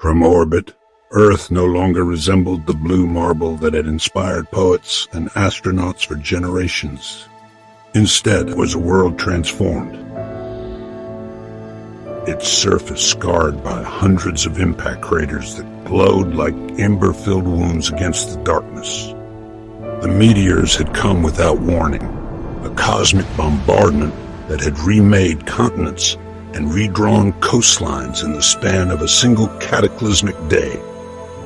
From orbit, Earth no longer resembled the blue marble that had inspired poets and astronauts for generations. Instead, it was a world transformed. Its surface scarred by hundreds of impact craters that glowed like ember-filled wounds against the darkness. The meteors had come without warning, a cosmic bombardment that had remade continents and redrawn coastlines in the span of a single cataclysmic day.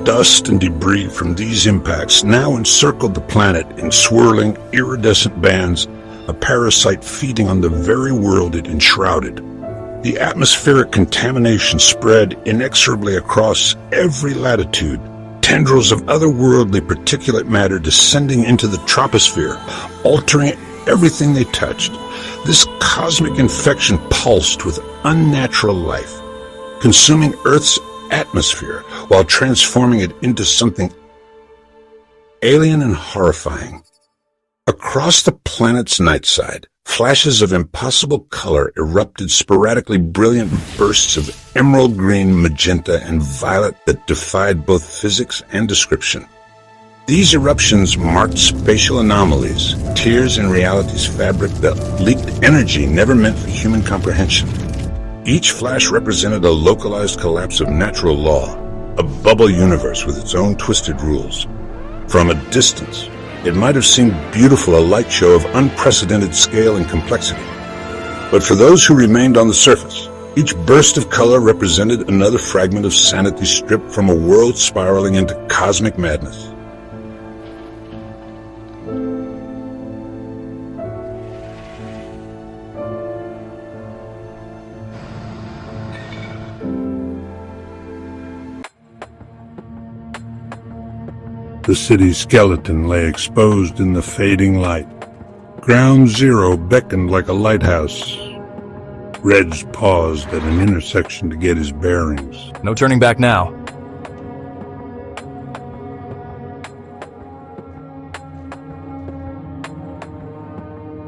Dust and debris from these impacts now encircled the planet in swirling, iridescent bands, a parasite feeding on the very world it enshrouded. The atmospheric contamination spread inexorably across every latitude, tendrils of otherworldly particulate matter descending into the troposphere, altering everything they touched. This cosmic infection pulsed with unnatural life, consuming Earth's atmosphere while transforming it into something alien and horrifying. Across the planet's night side, flashes of impossible color erupted, sporadically brilliant bursts of emerald green, magenta, and violet that defied both physics and description. These eruptions marked spatial anomalies, tears in reality's fabric that leaked energy never meant for human comprehension. Each flash represented a localized collapse of natural law, a bubble universe with its own twisted rules. From a distance, it might have seemed beautiful, a light show of unprecedented scale and complexity. But for those who remained on the surface, each burst of color represented another fragment of sanity stripped from a world spiraling into cosmic madness. The city's skeleton lay exposed in the fading light. Ground Zero beckoned like a lighthouse. Reds paused at an intersection to get his bearings. No turning back now.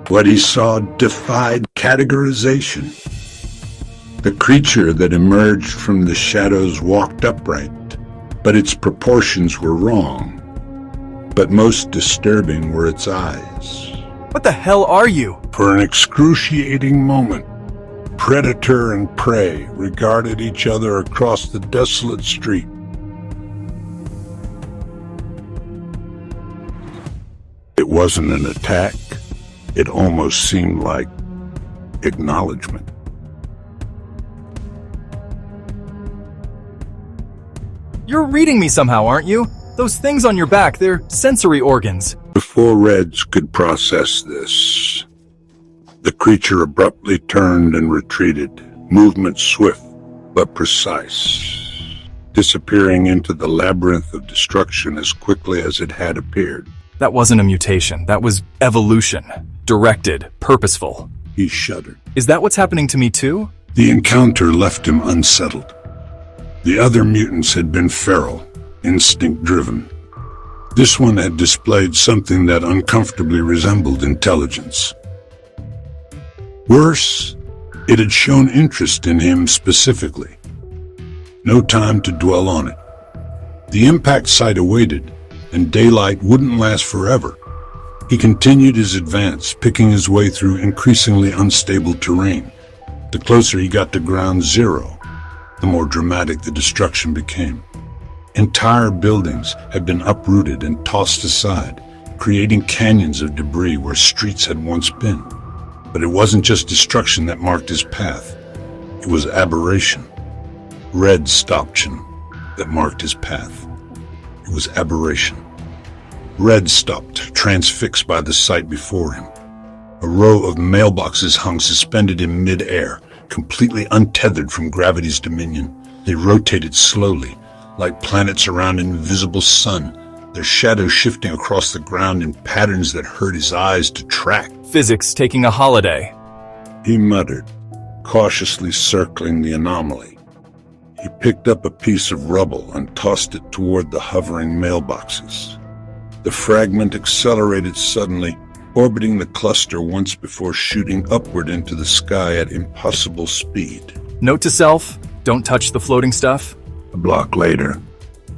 What he saw defied categorization. The creature that emerged from the shadows walked upright, but its proportions were wrong. But most disturbing were its eyes. What the hell are you? For an excruciating moment, predator and prey regarded each other across the desolate street. It wasn't an attack. It almost seemed like acknowledgement. You're reading me somehow, aren't you? Those things on your back, they're sensory organs. Before Reds could process this, the creature abruptly turned and retreated, movement swift but precise, disappearing into the labyrinth of destruction as quickly as it had appeared. That wasn't a mutation. That was evolution. Directed, purposeful. He shuddered. Is that what's happening to me too? The encounter left him unsettled. The other mutants had been feral, instinct-driven. This one had displayed something that uncomfortably resembled intelligence. Worse, it had shown interest in him specifically. No time to dwell on it. The impact site awaited, and daylight wouldn't last forever. He continued his advance, picking his way through increasingly unstable terrain. The closer he got to Ground Zero, the more dramatic the destruction became. Entire buildings had been uprooted and tossed aside, creating canyons of debris where streets had once been. But it wasn't just destruction that marked his path. It was aberration. Red stopped him that marked his path. It was aberration. Red stopped, transfixed by the sight before him. A row of mailboxes hung suspended in mid-air, completely untethered from gravity's dominion. They rotated slowly, like planets around an invisible sun, their shadows shifting across the ground in patterns that hurt his eyes to track. Physics taking a holiday. He muttered, cautiously circling the anomaly. He picked up a piece of rubble and tossed it toward the hovering mailboxes. The fragment accelerated suddenly, orbiting the cluster once before shooting upward into the sky at impossible speed. Note to self, don't touch the floating stuff. A block later,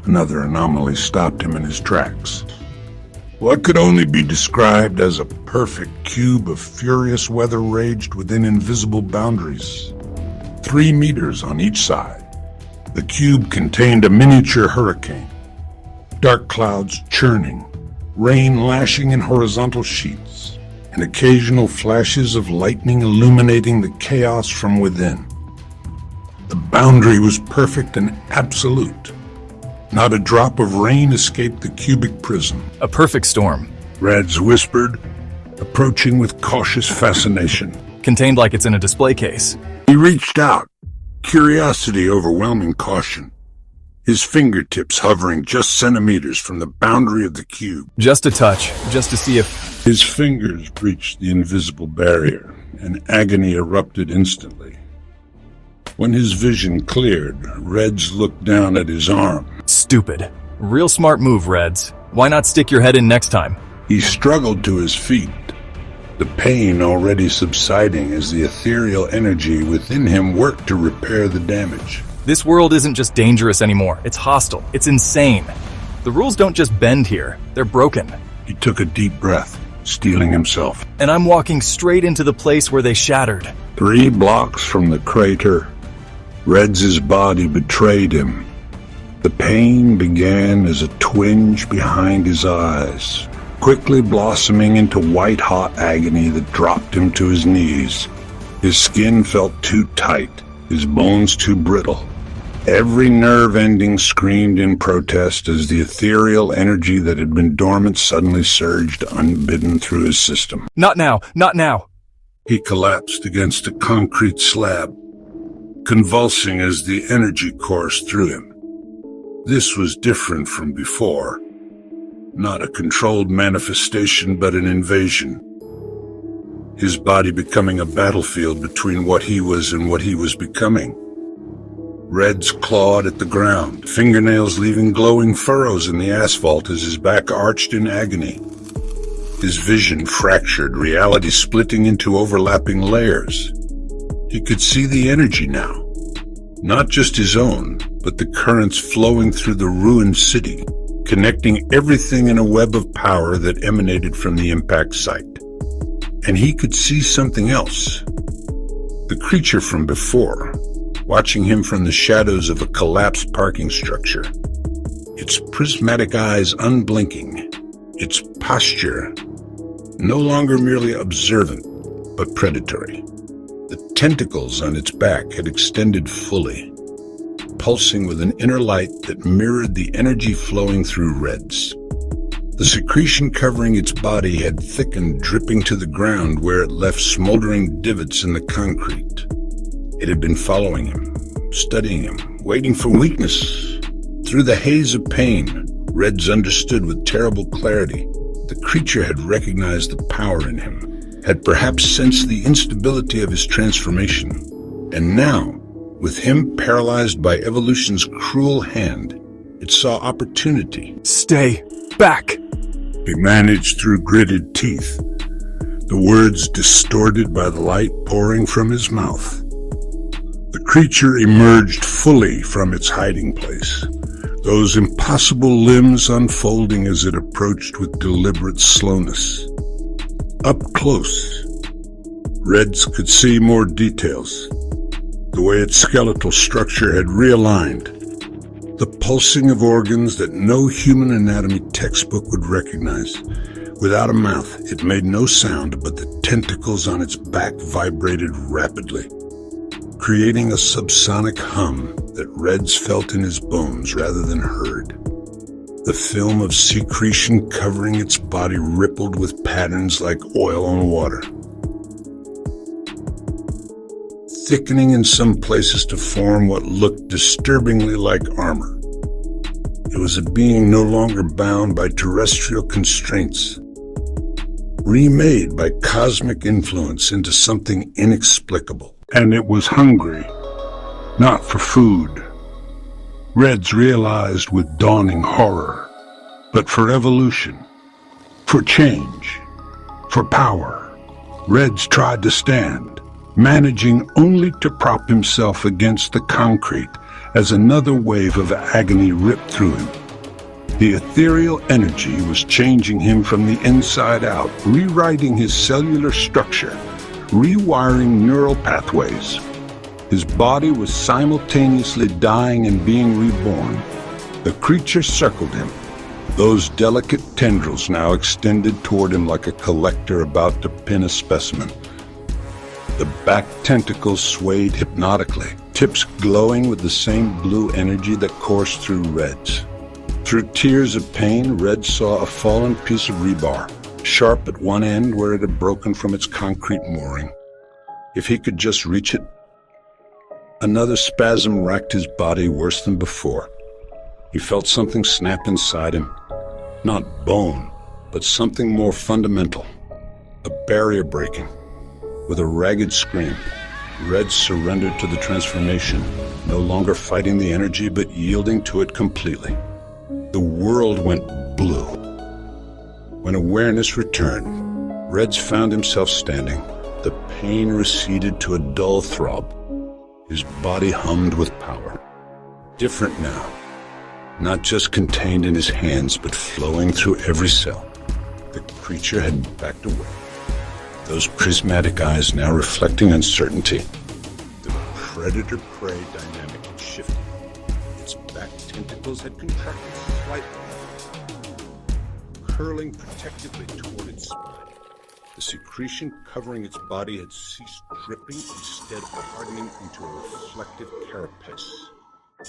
another anomaly stopped him in his tracks. What could only be described as a perfect cube of furious weather raged within invisible boundaries, 3 meters on each side. The cube contained a miniature hurricane, dark clouds churning, rain lashing in horizontal sheets, and occasional flashes of lightning illuminating the chaos from within. The boundary was perfect and absolute. Not a drop of rain escaped the cubic prison. A perfect storm. Reds whispered, approaching with cautious fascination. Contained like it's in a display case. He reached out, curiosity overwhelming caution, his fingertips hovering just centimeters from the boundary of the cube. Just a touch, just to see if... His fingers breached the invisible barrier, and agony erupted instantly. When his vision cleared, Reds looked down at his arm. Stupid. Real smart move, Reds. Why not stick your head in next time? He struggled to his feet, the pain already subsiding as the ethereal energy within him worked to repair the damage. This world isn't just dangerous anymore. It's hostile. It's insane. The rules don't just bend here. They're broken. He took a deep breath, steeling himself. And I'm walking straight into the place where they shattered. 3 blocks from the crater, Reds' body betrayed him. The pain began as a twinge behind his eyes, quickly blossoming into white-hot agony that dropped him to his knees. His skin felt too tight, his bones too brittle. Every nerve ending screamed in protest as the ethereal energy that had been dormant suddenly surged unbidden through his system. Not now! Not now! He collapsed against a concrete slab, convulsing as the energy coursed through him. This was different from before. Not a controlled manifestation, but an invasion. His body becoming a battlefield between what he was and what he was becoming. Reds clawed at the ground, fingernails leaving glowing furrows in the asphalt as his back arched in agony. His vision fractured, reality splitting into overlapping layers. He could see the energy now. Not just his own, but the currents flowing through the ruined city, connecting everything in a web of power that emanated from the impact site. And he could see something else. The creature from before, watching him from the shadows of a collapsed parking structure. Its prismatic eyes unblinking, its posture no longer merely observant, but predatory. The tentacles on its back had extended fully, pulsing with an inner light that mirrored the energy flowing through Reds. The secretion covering its body had thickened, dripping to the ground where it left smoldering divots in the concrete. It had been following him, studying him, waiting for weakness. Through the haze of pain, Reds understood with terrible clarity. The creature had recognized the power in him, had perhaps sensed the instability of his transformation. And now, with him paralyzed by evolution's cruel hand, it saw opportunity. Stay back! He managed through gritted teeth, the words distorted by the light pouring from his mouth. The creature emerged fully from its hiding place, those impossible limbs unfolding as it approached with deliberate slowness. Up close, Reds could see more details. The way its skeletal structure had realigned, the pulsing of organs that no human anatomy textbook would recognize. Without a mouth, it made no sound, but the tentacles on its back vibrated rapidly, creating a subsonic hum that Reds felt in his bones rather than heard. The film of secretion covering its body rippled with patterns like oil on water, thickening in some places to form what looked disturbingly like armor. It was a being no longer bound by terrestrial constraints, remade by cosmic influence into something inexplicable. And it was hungry, not for food. Reds realized with dawning horror, but for evolution, for change, for power. Reds tried to stand, managing only to prop himself against the concrete as another wave of agony ripped through him. The ethereal energy was changing him from the inside out, rewriting his cellular structure, rewiring neural pathways. His body was simultaneously dying and being reborn. The creature circled him, those delicate tendrils now extended toward him like a collector about to pin a specimen. The back tentacles swayed hypnotically, tips glowing with the same blue energy that coursed through Red's. Through tears of pain, Red saw a fallen piece of rebar, sharp at one end where it had broken from its concrete mooring. If he could just reach it. Another spasm racked his body worse than before. He felt something snap inside him. Not bone, but something more fundamental. A barrier breaking. With a ragged scream, Red surrendered to the transformation, no longer fighting the energy but yielding to it completely. The world went blue. When awareness returned, Reds found himself standing. The pain receded to a dull throb. His body hummed with power. Different now. Not just contained in his hands, but flowing through every cell. The creature had backed away. Those prismatic eyes now reflecting uncertainty. The predator-prey dynamic had shifted. Its back tentacles had contracted slightly, curling protectively toward its spine. The secretion covering its body had ceased dripping, instead hardening into a reflective carapace.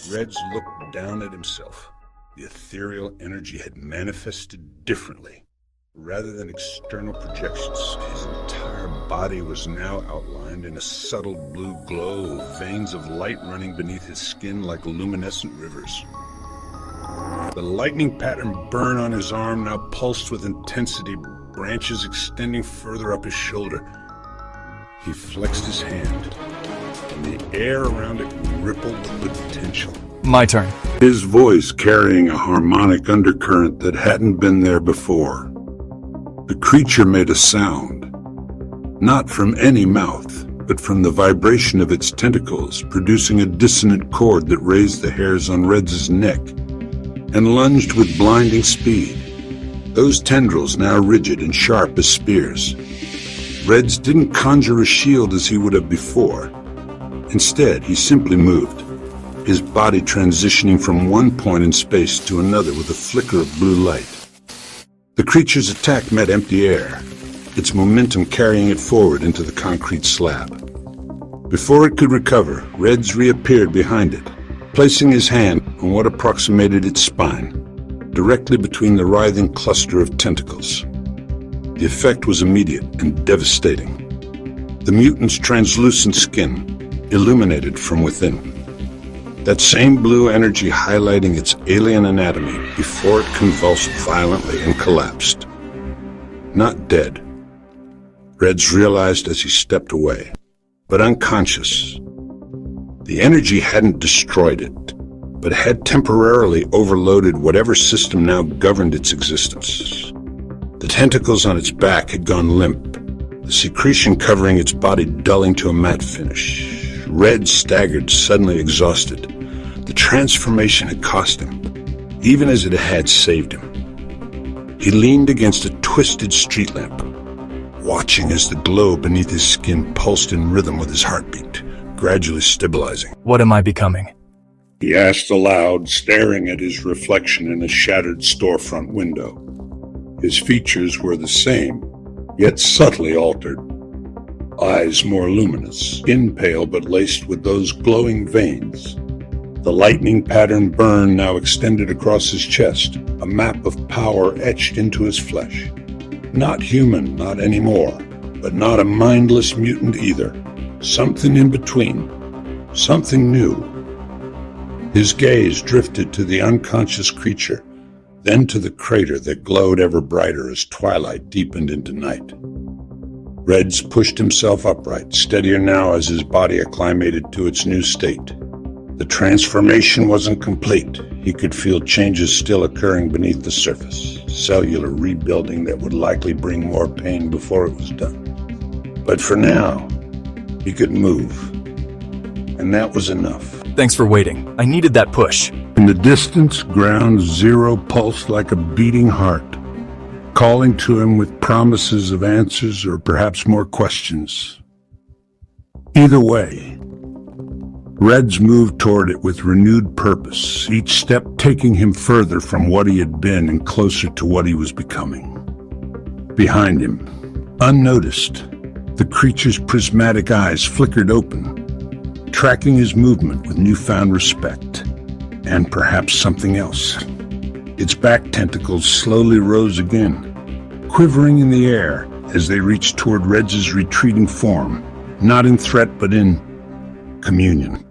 Reds looked down at himself. The ethereal energy had manifested differently. Rather than external projections, his entire body was now outlined in a subtle blue glow, veins of light running beneath his skin like luminescent rivers. The lightning pattern burn on his arm now pulsed with intensity, branches extending further up his shoulder. He flexed his hand, and the air around it rippled with potential. My turn. His voice carrying a harmonic undercurrent that hadn't been there before. The creature made a sound, not from any mouth, but from the vibration of its tentacles, producing a dissonant chord that raised the hairs on Red's neck and lunged with blinding speed. Those tendrils now rigid and sharp as spears. Reds didn't conjure a shield as he would have before. Instead, he simply moved, his body transitioning from one point in space to another with a flicker of blue light. The creature's attack met empty air, its momentum carrying it forward into the concrete slab. Before it could recover, Reds reappeared behind it, placing his hand on what approximated its spine, directly between the writhing cluster of tentacles. The effect was immediate and devastating. The mutant's translucent skin illuminated from within. That same blue energy highlighting its alien anatomy before it convulsed violently and collapsed. Not dead, Reds realized as he stepped away, but unconscious. The energy hadn't destroyed it, but had temporarily overloaded whatever system now governed its existence. The tentacles on its back had gone limp, the secretion covering its body dulling to a matte finish. Red staggered, suddenly exhausted. The transformation had cost him, even as it had saved him. He leaned against a twisted street lamp, watching as the glow beneath his skin pulsed in rhythm with his heartbeat, gradually stabilizing. What am I becoming? He asked aloud, staring at his reflection in a shattered storefront window. His features were the same, yet subtly altered. Eyes more luminous, skin pale but laced with those glowing veins. The lightning pattern burn now extended across his chest, a map of power etched into his flesh. Not human, not anymore, but not a mindless mutant either. Something in between, something new. His gaze drifted to the unconscious creature, then to the crater that glowed ever brighter as twilight deepened into night. Reds pushed himself upright, steadier now as his body acclimated to its new state. The transformation wasn't complete. He could feel changes still occurring beneath the surface, cellular rebuilding that would likely bring more pain before it was done. But for now, he could move, and that was enough. Thanks for waiting. I needed that push. In the distance, Ground Zero pulsed like a beating heart, calling to him with promises of answers or perhaps more questions. Either way, Reds moved toward it with renewed purpose, each step taking him further from what he had been and closer to what he was becoming. Behind him, unnoticed, the creature's prismatic eyes flickered open, tracking his movement with newfound respect, and perhaps something else. Its back tentacles slowly rose again, quivering in the air as they reached toward Reds' retreating form, not in threat but in communion.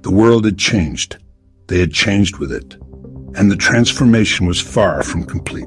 The world had changed. They had changed with it, and the transformation was far from complete.